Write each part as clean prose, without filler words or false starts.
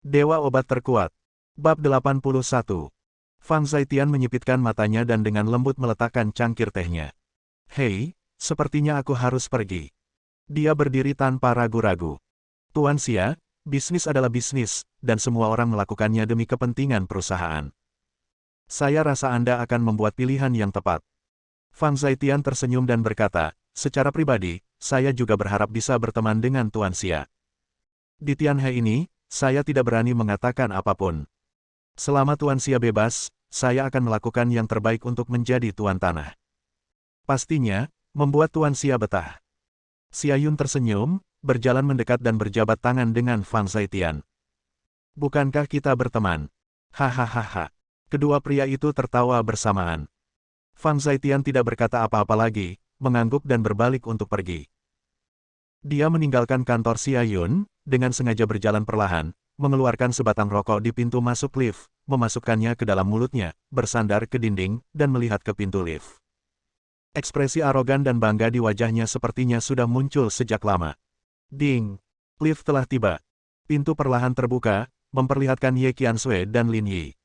Dewa Obat Terkuat. Bab 81. Fang Zaitian menyipitkan matanya dan dengan lembut meletakkan cangkir tehnya. Hei, sepertinya aku harus pergi. Dia berdiri tanpa ragu-ragu. Tuan Xia, bisnis adalah bisnis, dan semua orang melakukannya demi kepentingan perusahaan. Saya rasa Anda akan membuat pilihan yang tepat. Fang Zaitian tersenyum dan berkata, secara pribadi, saya juga berharap bisa berteman dengan Tuan Xia. Di Tianhe ini, saya tidak berani mengatakan apapun. Selama Tuan Xia bebas, saya akan melakukan yang terbaik untuk menjadi Tuan Tanah. Pastinya, membuat Tuan Xia betah. Xia Yun tersenyum, berjalan mendekat dan berjabat tangan dengan Fang Zaitian. Bukankah kita berteman? Hahaha. Kedua pria itu tertawa bersamaan. Fang Zaitian tidak berkata apa-apa lagi, mengangguk dan berbalik untuk pergi. Dia meninggalkan kantor Xia Yun, dengan sengaja berjalan perlahan, mengeluarkan sebatang rokok di pintu masuk lift, memasukkannya ke dalam mulutnya, bersandar ke dinding, dan melihat ke pintu lift. Ekspresi arogan dan bangga di wajahnya sepertinya sudah muncul sejak lama. Ding! Lift telah tiba. Pintu perlahan terbuka, memperlihatkan Ye Qiansui dan Lin Yi.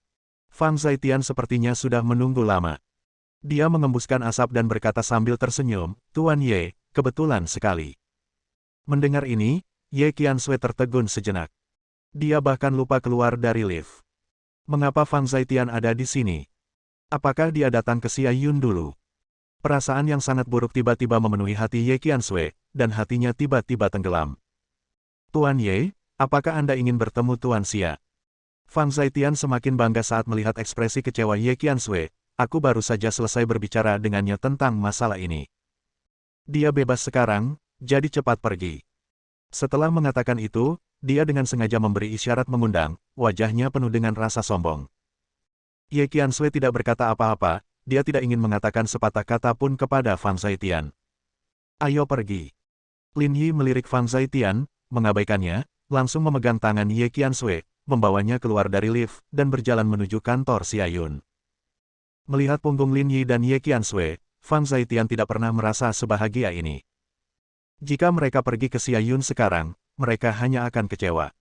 Fang Zaitian sepertinya sudah menunggu lama. Dia mengembuskan asap dan berkata sambil tersenyum, Tuan Ye, kebetulan sekali. Mendengar ini, Ye Qiansui tertegun sejenak. Dia bahkan lupa keluar dari lift. Mengapa Fang Zaitian ada di sini? Apakah dia datang ke Xia Yun dulu? Perasaan yang sangat buruk tiba-tiba memenuhi hati Ye Qiansui, dan hatinya tiba-tiba tenggelam. Tuan Ye, apakah Anda ingin bertemu Tuan Xia? Fang Zaitian semakin bangga saat melihat ekspresi kecewa Ye Qiansui. Aku baru saja selesai berbicara dengannya tentang masalah ini. Dia bebas sekarang, jadi cepat pergi. Setelah mengatakan itu, dia dengan sengaja memberi isyarat mengundang, wajahnya penuh dengan rasa sombong. Ye Qiansui tidak berkata apa-apa, dia tidak ingin mengatakan sepatah kata pun kepada Fang Zaitian. Ayo pergi. Lin Yi melirik Fang Zaitian, mengabaikannya, langsung memegang tangan Ye Qiansui, membawanya keluar dari lift, dan berjalan menuju kantor Xia Yun. Melihat punggung Lin Yi dan Ye Qiansui, Fang Zaitian tidak pernah merasa sebahagia ini. Jika mereka pergi ke Xia Yun sekarang, mereka hanya akan kecewa.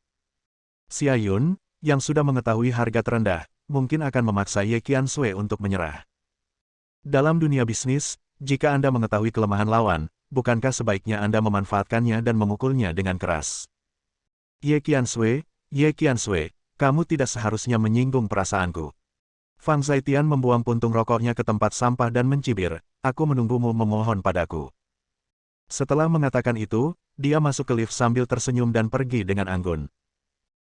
Xia Yun, yang sudah mengetahui harga terendah, mungkin akan memaksa Ye Qiansui untuk menyerah. Dalam dunia bisnis, jika Anda mengetahui kelemahan lawan, bukankah sebaiknya Anda memanfaatkannya dan memukulnya dengan keras? Ye Qiansui, kamu tidak seharusnya menyinggung perasaanku. Fang Zaitian membuang puntung rokoknya ke tempat sampah dan mencibir, aku menunggumu memohon padaku. Setelah mengatakan itu, dia masuk ke lift sambil tersenyum dan pergi dengan anggun.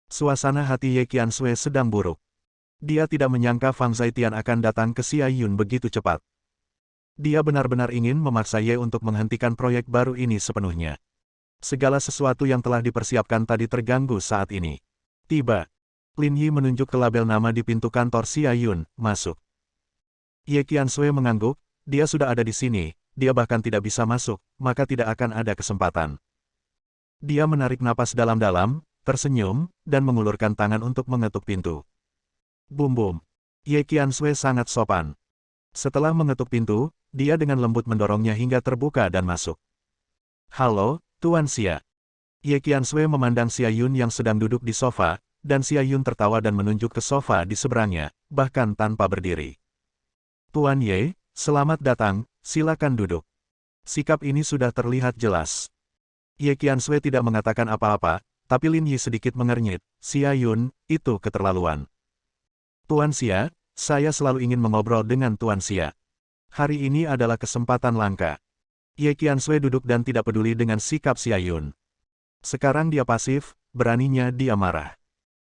Suasana hati Ye Qiansui sedang buruk. Dia tidak menyangka Fang Zaitian akan datang ke Xia Yun begitu cepat. Dia benar-benar ingin memaksa Ye untuk menghentikan proyek baru ini sepenuhnya. Segala sesuatu yang telah dipersiapkan tadi terganggu saat ini. Tiba. Lin Yi menunjuk ke label nama di pintu kantor Xia Yun, masuk. Ye Qiansui mengangguk, dia sudah ada di sini, dia bahkan tidak bisa masuk, maka tidak akan ada kesempatan. Dia menarik napas dalam-dalam, tersenyum, dan mengulurkan tangan untuk mengetuk pintu. Bum-bum. Ye Qiansui sangat sopan. Setelah mengetuk pintu, dia dengan lembut mendorongnya hingga terbuka dan masuk. Halo, Tuan Xia. Ye Qiansui memandang Xia Yun yang sedang duduk di sofa, dan Xia Yun tertawa dan menunjuk ke sofa di seberangnya, bahkan tanpa berdiri. Tuan Ye, selamat datang, silakan duduk. Sikap ini sudah terlihat jelas. Ye Qiansui tidak mengatakan apa-apa, tapi Lin Yi sedikit mengernyit, Xia Yun, itu keterlaluan. Tuan Xia, saya selalu ingin mengobrol dengan Tuan Xia. Hari ini adalah kesempatan langka. Ye Qiansui duduk dan tidak peduli dengan sikap Xia Yun. Sekarang dia pasif, beraninya dia marah.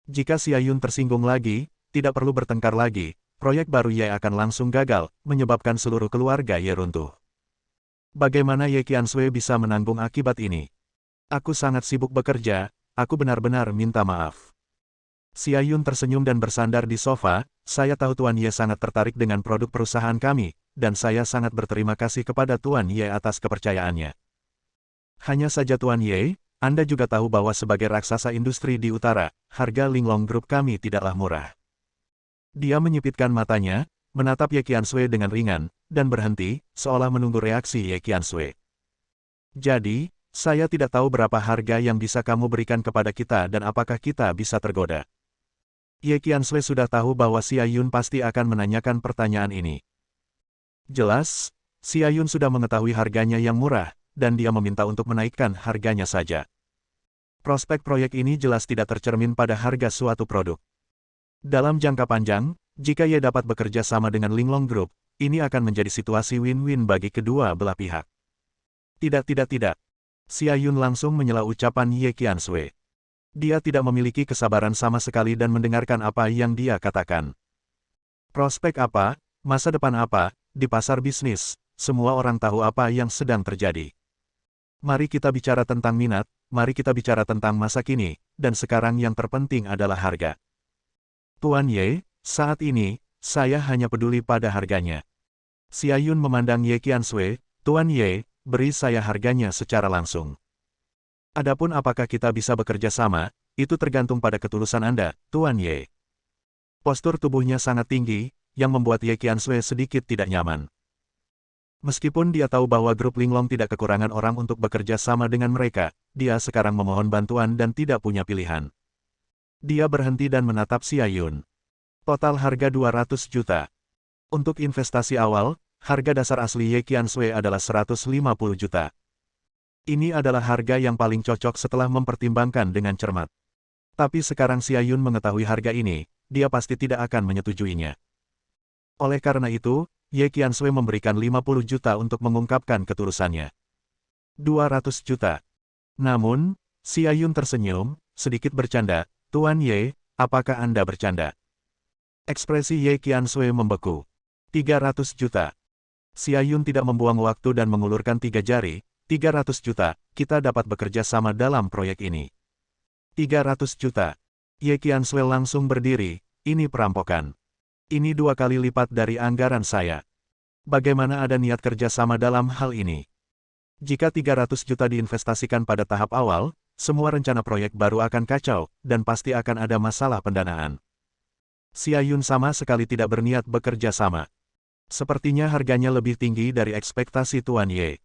Jika Xia Yun tersinggung lagi, tidak perlu bertengkar lagi, proyek baru Ye akan langsung gagal, menyebabkan seluruh keluarga Ye runtuh. Bagaimana Ye Qiansui bisa menanggung akibat ini? Aku sangat sibuk bekerja, aku benar-benar minta maaf. Xia Yun tersenyum dan bersandar di sofa, saya tahu Tuan Ye sangat tertarik dengan produk perusahaan kami, dan saya sangat berterima kasih kepada Tuan Ye atas kepercayaannya. Hanya saja Tuan Ye, Anda juga tahu bahwa sebagai raksasa industri di utara, harga Linglong Group kami tidaklah murah. Dia menyipitkan matanya, menatap Ye Qiansui dengan ringan, dan berhenti, seolah menunggu reaksi Ye Qiansui. Jadi, Saya tidak tahu berapa harga yang bisa kamu berikan kepada kita dan apakah kita bisa tergoda. Ye Qianxue sudah tahu bahwa Xia Yun pasti akan menanyakan pertanyaan ini. Jelas, Xia Yun sudah mengetahui harganya yang murah, dan dia meminta untuk menaikkan harganya saja. Prospek proyek ini jelas tidak tercermin pada harga suatu produk. Dalam jangka panjang, jika Ye dapat bekerja sama dengan Linglong Group, ini akan menjadi situasi win-win bagi kedua belah pihak. Tidak. Xia Yun langsung menyela ucapan Ye Qianxue. Dia tidak memiliki kesabaran sama sekali dan mendengarkan apa yang dia katakan. Prospek apa, masa depan apa, di pasar bisnis, semua orang tahu apa yang sedang terjadi. Mari kita bicara tentang minat, mari kita bicara tentang masa kini, dan sekarang yang terpenting adalah harga. Tuan Ye, saat ini, saya hanya peduli pada harganya. Xia Yun memandang Ye Qianxue, Tuan Ye, beri saya harganya secara langsung. Adapun apakah kita bisa bekerja sama, itu tergantung pada ketulusan Anda, Tuan Ye. Postur tubuhnya sangat tinggi, yang membuat Ye Qianxue sedikit tidak nyaman. Meskipun dia tahu bahwa grup Linglong tidak kekurangan orang untuk bekerja sama dengan mereka, dia sekarang memohon bantuan dan tidak punya pilihan. Dia berhenti dan menatap Xia Yun. Total harga 200 juta. Untuk investasi awal, harga dasar asli Ye Qianxue adalah 150 juta. Ini adalah harga yang paling cocok setelah mempertimbangkan dengan cermat. Tapi sekarang Xia Yun mengetahui harga ini, dia pasti tidak akan menyetujuinya. Oleh karena itu, Ye Qianxue memberikan 50 juta untuk mengungkapkan ketulusannya. 200 juta. Namun, Xia Yun tersenyum, sedikit bercanda, Tuan Ye, apakah Anda bercanda? Ekspresi Ye Qianxue membeku. 300 juta. Xia Yun tidak membuang waktu dan mengulurkan 3 jari, 300 juta, kita dapat bekerja sama dalam proyek ini. 300 juta. Ye Qianxue langsung berdiri, ini perampokan. Ini 2 kali lipat dari anggaran saya. Bagaimana ada niat kerja sama dalam hal ini? Jika 300 juta diinvestasikan pada tahap awal, semua rencana proyek baru akan kacau, dan pasti akan ada masalah pendanaan. Xia Yun sama sekali tidak berniat bekerja sama. Sepertinya harganya lebih tinggi dari ekspektasi Tuan Ye.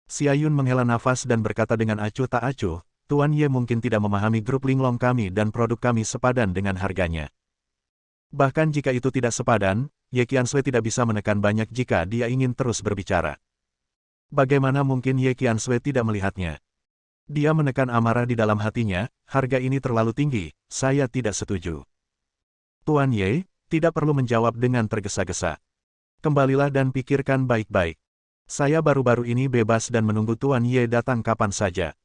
Xia Yun menghela nafas dan berkata dengan acuh tak acuh, Tuan Ye mungkin tidak memahami grup Linglong kami dan produk kami sepadan dengan harganya. Bahkan jika itu tidak sepadan, Ye Qianxue tidak bisa menekan banyak jika dia ingin terus berbicara. Bagaimana mungkin Ye Qianxue tidak melihatnya? Dia menekan amarah di dalam hatinya, harga ini terlalu tinggi, saya tidak setuju. Tuan Ye, tidak perlu menjawab dengan tergesa-gesa. Kembalilah dan pikirkan baik-baik. Saya baru-baru ini bebas dan menunggu Tuan Ye datang kapan saja.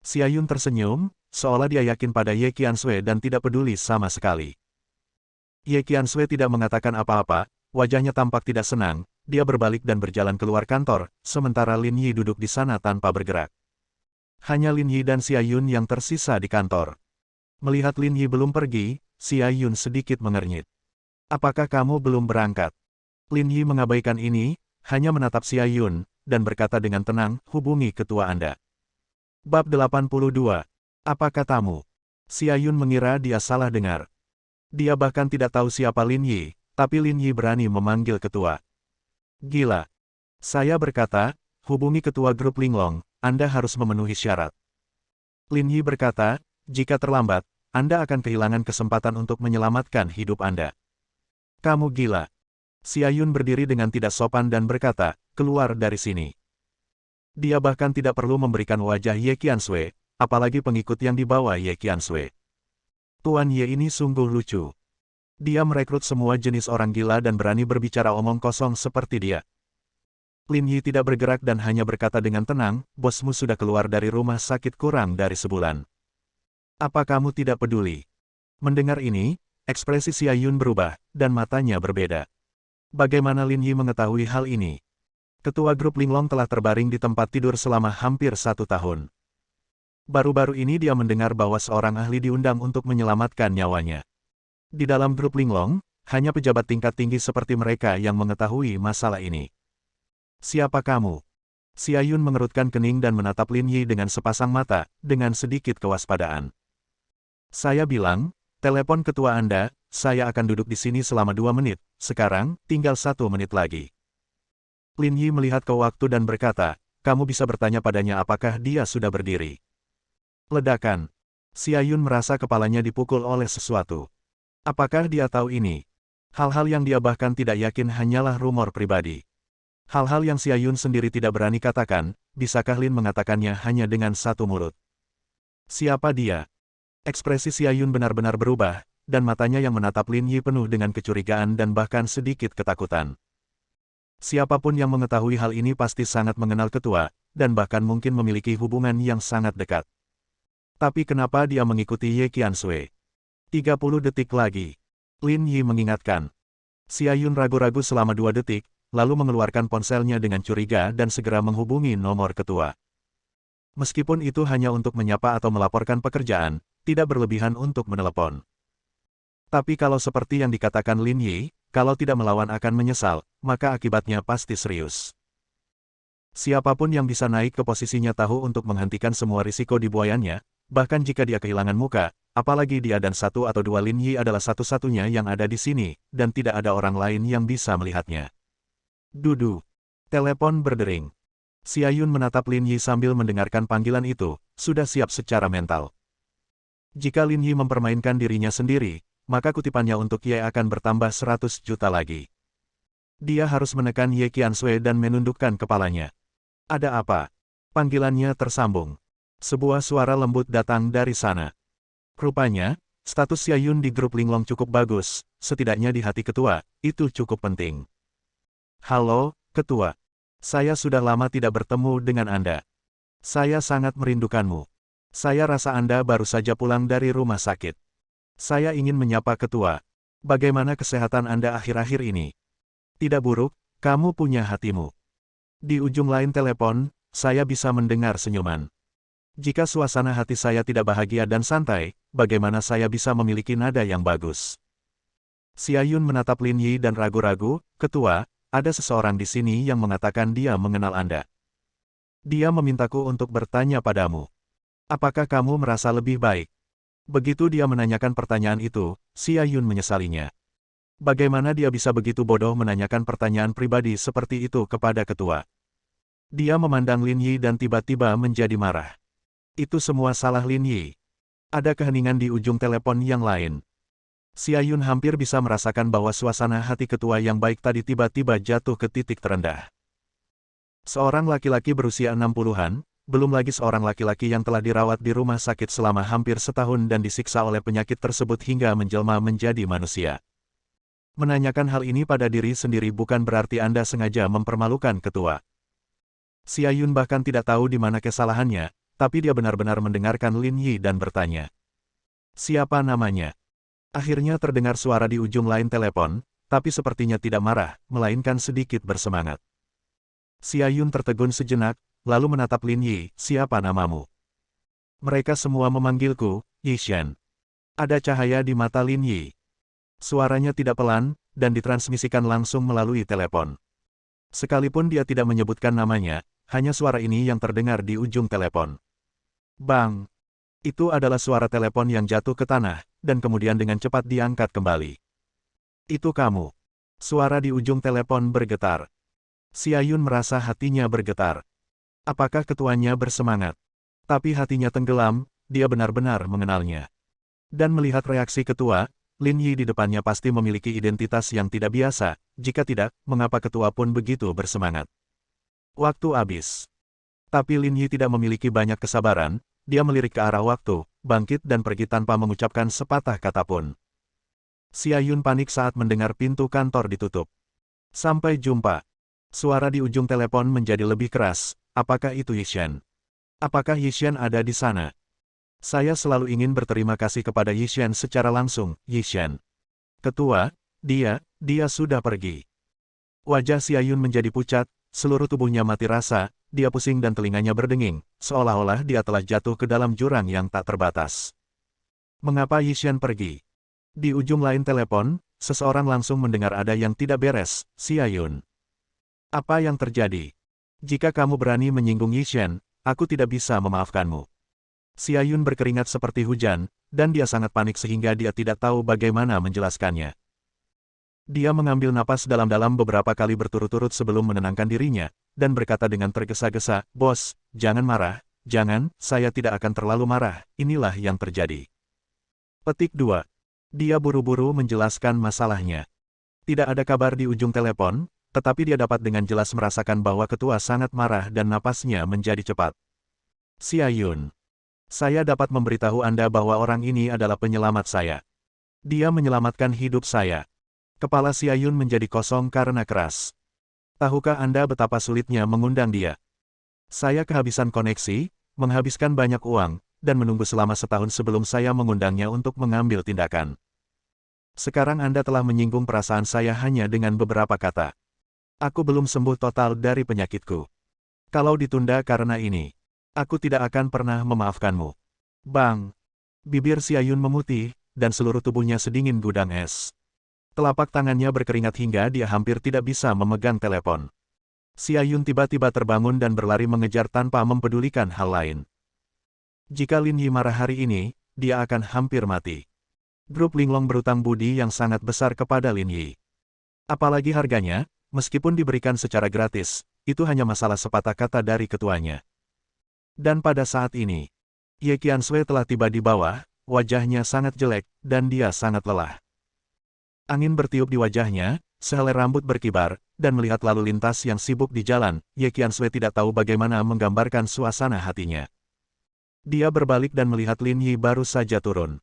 Xia Yun tersenyum, seolah dia yakin pada Ye Qianxue dan tidak peduli sama sekali. Ye Qianxue tidak mengatakan apa-apa, wajahnya tampak tidak senang, dia berbalik dan berjalan keluar kantor, sementara Lin Yi duduk di sana tanpa bergerak. Hanya Lin Yi dan Xia Yun yang tersisa di kantor. Melihat Lin Yi belum pergi, Xia Yun sedikit mengernyit. Apakah kamu belum berangkat? Lin Yi mengabaikan ini, hanya menatap Xia Yun, dan berkata dengan tenang, hubungi ketua Anda. Bab 82. Apa katamu? Xia Yun mengira dia salah dengar. Dia bahkan tidak tahu siapa Lin Yi, tapi Lin Yi berani memanggil ketua. Gila. Saya berkata, hubungi ketua grup Linglong, Anda harus memenuhi syarat. Lin Yi berkata, jika terlambat, Anda akan kehilangan kesempatan untuk menyelamatkan hidup Anda. Kamu gila. Xia Yun berdiri dengan tidak sopan dan berkata, keluar dari sini. Dia bahkan tidak perlu memberikan wajah Ye Qianxue, apalagi pengikut yang dibawa Ye Qianxue. Tuan Ye ini sungguh lucu. Dia merekrut semua jenis orang gila dan berani berbicara omong kosong seperti dia. Lin Yi tidak bergerak dan hanya berkata dengan tenang, bosmu sudah keluar dari rumah sakit kurang dari sebulan. Apa kamu tidak peduli? Mendengar ini, ekspresi Xia Yun berubah, dan matanya berbeda. Bagaimana Lin Yi mengetahui hal ini? Ketua grup Linglong telah terbaring di tempat tidur selama hampir 1 tahun. Baru-baru ini dia mendengar bahwa seorang ahli diundang untuk menyelamatkan nyawanya. Di dalam grup Linglong, hanya pejabat tingkat tinggi seperti mereka yang mengetahui masalah ini. Siapa kamu? Xia Yun mengerutkan kening dan menatap Lin Yi dengan sepasang mata, dengan sedikit kewaspadaan. Saya bilang, telepon ketua Anda, saya akan duduk di sini selama 2 menit, sekarang, tinggal 1 menit lagi. Lin Yi melihat ke waktu dan berkata, kamu bisa bertanya padanya apakah dia sudah berdiri. Ledakan. Xia Yun merasa kepalanya dipukul oleh sesuatu. Apakah dia tahu ini? Hal-hal yang dia bahkan tidak yakin hanyalah rumor pribadi. Hal-hal yang Xia Yun sendiri tidak berani katakan, bisakah Lin mengatakannya hanya dengan satu mulut? Siapa dia? Ekspresi Xia Yun benar-benar berubah, dan matanya yang menatap Lin Yi penuh dengan kecurigaan dan bahkan sedikit ketakutan. Siapapun yang mengetahui hal ini pasti sangat mengenal ketua, dan bahkan mungkin memiliki hubungan yang sangat dekat. Tapi kenapa dia mengikuti Ye Qiansui? 30 detik lagi. Lin Yi mengingatkan. Xia Yun ragu-ragu selama 2 detik, lalu mengeluarkan ponselnya dengan curiga dan segera menghubungi nomor ketua. Meskipun itu hanya untuk menyapa atau melaporkan pekerjaan, tidak berlebihan untuk menelepon. Tapi kalau seperti yang dikatakan Lin Yi, kalau tidak melawan akan menyesal, maka akibatnya pasti serius. Siapapun yang bisa naik ke posisinya tahu untuk menghentikan semua risiko di buayannya, bahkan jika dia kehilangan muka, apalagi dia dan satu atau dua Lin Yi adalah satu-satunya yang ada di sini, dan tidak ada orang lain yang bisa melihatnya. Dudu. Telepon berdering. Xia Yun menatap Lin Yi sambil mendengarkan panggilan itu, sudah siap secara mental. Jika Lin Yi mempermainkan dirinya sendiri, maka kutipannya untuk Ye akan bertambah 100 juta lagi. Dia harus menekan Ye Qiansui dan menundukkan kepalanya. Ada apa? Panggilannya tersambung. Sebuah suara lembut datang dari sana. Rupanya, status Xia Yun di grup Linglong cukup bagus, setidaknya di hati ketua, itu cukup penting. Halo, ketua. Saya sudah lama tidak bertemu dengan Anda. Saya sangat merindukanmu. Saya rasa Anda baru saja pulang dari rumah sakit. Saya ingin menyapa ketua. Bagaimana kesehatan Anda akhir-akhir ini? Tidak buruk, kamu punya hatimu. Di ujung lain telepon, saya bisa mendengar senyuman. Jika suasana hati saya tidak bahagia dan santai, bagaimana saya bisa memiliki nada yang bagus? Xia Yun menatap Lin Yi dan ragu-ragu, ketua, ada seseorang di sini yang mengatakan dia mengenal Anda. Dia memintaku untuk bertanya padamu. Apakah kamu merasa lebih baik? Begitu dia menanyakan pertanyaan itu, Xia Yun menyesalinya. Bagaimana dia bisa begitu bodoh menanyakan pertanyaan pribadi seperti itu kepada ketua? Dia memandang Lin Yi dan tiba-tiba menjadi marah. Itu semua salah Lin Yi. Ada keheningan di ujung telepon yang lain. Xia Yun hampir bisa merasakan bahwa suasana hati ketua yang baik tadi tiba-tiba jatuh ke titik terendah. Seorang laki-laki berusia 60-an, belum lagi seorang laki-laki yang telah dirawat di rumah sakit selama hampir setahun dan disiksa oleh penyakit tersebut hingga menjelma menjadi manusia. Menanyakan hal ini pada diri sendiri bukan berarti Anda sengaja mempermalukan ketua. Xia Yun bahkan tidak tahu di mana kesalahannya, tapi dia benar-benar mendengarkan Lin Yi dan bertanya. Siapa namanya? Akhirnya terdengar suara di ujung lain telepon, tapi sepertinya tidak marah, melainkan sedikit bersemangat. Xia Yun tertegun sejenak, lalu menatap Lin Yi, siapa namamu? Mereka semua memanggilku, Yi Shen. Ada cahaya di mata Lin Yi. Suaranya tidak pelan, dan ditransmisikan langsung melalui telepon. Sekalipun dia tidak menyebutkan namanya, hanya suara ini yang terdengar di ujung telepon. Bang! Itu adalah suara telepon yang jatuh ke tanah, dan kemudian dengan cepat diangkat kembali. Itu kamu. Suara di ujung telepon bergetar. Xia Yun merasa hatinya bergetar. Apakah ketuanya bersemangat? Tapi hatinya tenggelam, dia benar-benar mengenalnya. Dan melihat reaksi ketua, Lin Yi di depannya pasti memiliki identitas yang tidak biasa, jika tidak, mengapa ketua pun begitu bersemangat? Waktu habis. Tapi Lin Yi tidak memiliki banyak kesabaran, dia melirik ke arah waktu, bangkit dan pergi tanpa mengucapkan sepatah kata pun. Xia Yun panik saat mendengar pintu kantor ditutup. Sampai jumpa. Suara di ujung telepon menjadi lebih keras, apakah itu Yi Shen? Apakah Yi Shen ada di sana? Saya selalu ingin berterima kasih kepada Yi Shen secara langsung, Yi Shen. Ketua, dia sudah pergi. Wajah Xia Yun menjadi pucat, seluruh tubuhnya mati rasa, dia pusing dan telinganya berdenging, seolah-olah dia telah jatuh ke dalam jurang yang tak terbatas. Mengapa Yi Shen pergi? Di ujung lain telepon, seseorang langsung mendengar ada yang tidak beres, Xia Yun. Apa yang terjadi? Jika kamu berani menyinggung Yi Shen, aku tidak bisa memaafkanmu. Xia Yun berkeringat seperti hujan, dan dia sangat panik sehingga dia tidak tahu bagaimana menjelaskannya. Dia mengambil napas dalam-dalam beberapa kali berturut-turut sebelum menenangkan dirinya, dan berkata dengan tergesa-gesa, "Bos, jangan marah, jangan, saya tidak akan terlalu marah, inilah yang terjadi." Petik 2. Dia buru-buru menjelaskan masalahnya. Tidak ada kabar di ujung telepon, tetapi dia dapat dengan jelas merasakan bahwa ketua sangat marah dan napasnya menjadi cepat. "Xia Yun, saya dapat memberitahu Anda bahwa orang ini adalah penyelamat saya. Dia menyelamatkan hidup saya." Kepala Xia Yun menjadi kosong karena keras. "Tahukah Anda betapa sulitnya mengundang dia? Saya kehabisan koneksi, menghabiskan banyak uang, dan menunggu selama setahun sebelum saya mengundangnya untuk mengambil tindakan. Sekarang Anda telah menyinggung perasaan saya hanya dengan beberapa kata. Aku belum sembuh total dari penyakitku. Kalau ditunda karena ini, aku tidak akan pernah memaafkanmu." Bang! Bibir Xia Yun memutih, dan seluruh tubuhnya sedingin gudang es. Telapak tangannya berkeringat hingga dia hampir tidak bisa memegang telepon. Xia Yun tiba-tiba terbangun dan berlari mengejar tanpa mempedulikan hal lain. Jika Lin Yi marah hari ini, dia akan hampir mati. Grup Linglong berutang budi yang sangat besar kepada Lin Yi. Apalagi harganya, meskipun diberikan secara gratis, itu hanya masalah sepatah kata dari ketuanya. Dan pada saat ini, Ye Qianshui telah tiba di bawah, wajahnya sangat jelek, dan dia sangat lelah. Angin bertiup di wajahnya, sehelai rambut berkibar, dan melihat lalu lintas yang sibuk di jalan, Ye Qianshui tidak tahu bagaimana menggambarkan suasana hatinya. Dia berbalik dan melihat Lin Yi baru saja turun.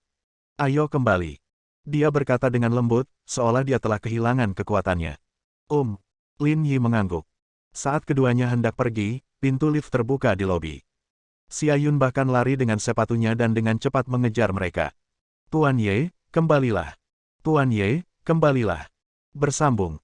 "Ayo kembali." Dia berkata dengan lembut, seolah dia telah kehilangan kekuatannya. Lin Yi mengangguk. Saat keduanya hendak pergi, pintu lift terbuka di lobi. Xia Yun bahkan lari dengan sepatunya dan dengan cepat mengejar mereka. "Tuan Ye, kembalilah. Tuan Ye, kembalilah." Bersambung.